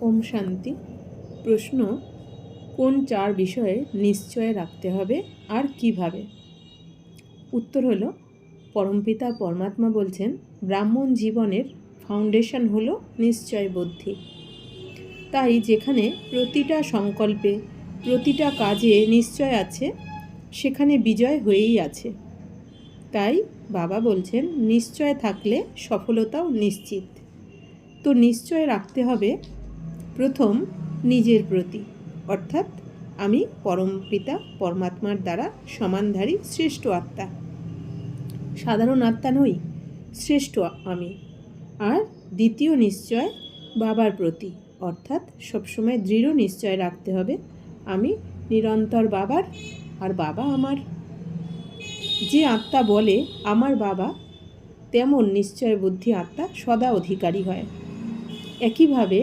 ওম শান্তি। প্রশ্ন: কোন 4 বিষয়ে নিশ্চয় রাখতে হবে আর কিভাবে? উত্তর হলো, পরমপিতা পরমাত্মা বলছেন ব্রাহ্মণ জীবনের ফাউন্ডেশন হলো নিশ্চয় বুদ্ধি। তাই যেখানে প্রতিটা সংকল্পে, প্রতিটা কাজে নিশ্চয় আছে, সেখানে বিজয় হয়েই আছে। তাই বাবা বলছেন নিশ্চয় থাকলে সফলতাও নিশ্চিত। তো নিশ্চয় রাখতে হবে প্রথম নিজের প্রতি, অর্থাৎ আমি পরমপিতা পরমাত্মার দ্বারা সমানধারী শ্রেষ্ঠ আত্মা, সাধারণ আত্মা নই, শ্রেষ্ঠ আমি। আর দ্বিতীয় নিশ্চয় বাবার প্রতি, অর্থাৎ সবসময় দৃঢ় নিশ্চয় রাখতে হবে আমি নিরন্তর বাবার, আর বাবা আমার। যে আত্মা বলে আমার বাবা, তেমন নিশ্চয় বুদ্ধি আত্মা সদা অধিকারী হয়। একইভাবে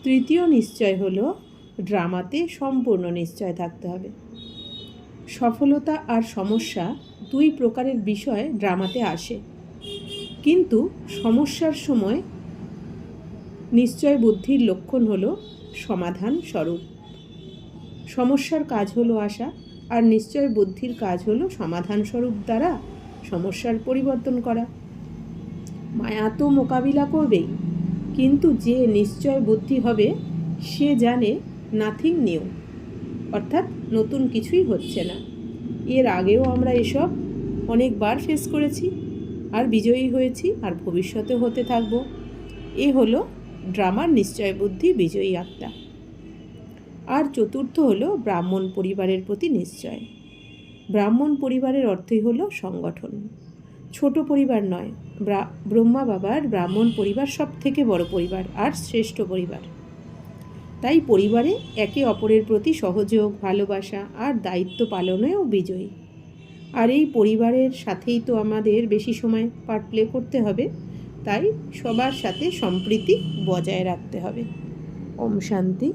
তৃতীয় নিশ্চয় হলো ড্রামাতে সম্পূর্ণ নিশ্চয় থাকতে হবে। সফলতা আর সমস্যা 2 প্রকারের বিষয় ড্রামাতে আসে, কিন্তু সমস্যার সময় নিশ্চয় বুদ্ধির লক্ষণ হলো সমাধান স্বরূপ। সমস্যার কাজ হলো আসা, আর নিশ্চয় বুদ্ধির কাজ হলো সমাধান স্বরূপ দ্বারা সমস্যার পরিবর্তন করা। মায়া তো মোকাবিলা করবেই, কিন্তু যে নিশ্চয় বুদ্ধি হবে সে জানে নাথিং নিউ, অর্থাৎ নতুন কিছুই হচ্ছে না। এর আগেও আমরা এসব অনেকবার ফেস করেছি আর বিজয়ী হয়েছি, আর ভবিষ্যতে হতে থাকব। এ হলো ড্রামার নিশ্চয় বুদ্ধি, বিজয়ী আত্মা। আর চতুর্থ হলো ব্রাহ্মণ পরিবারের প্রতি নিশ্চয়। ব্রাহ্মণ পরিবারের অর্থই হলো সংগঠন, ছোট পরিবার নয়। ব্রহ্মা বাবার ব্রাহ্মণ পরিবার সব থেকে বড় পরিবার আর শ্রেষ্ঠ পরিবার। তাই পরিবারে একে অপরের প্রতি সহযোগ, ভালোবাসা আর দায়িত্ব পালনেও বিজয়ী। আর এই পরিবারের সাথেই তো আমাদের বেশি সময় পার্ট প্লে করতে হবে, তাই সবার সাথে সম্প্রীতি বজায় রাখতে হবে। ওম শান্তি।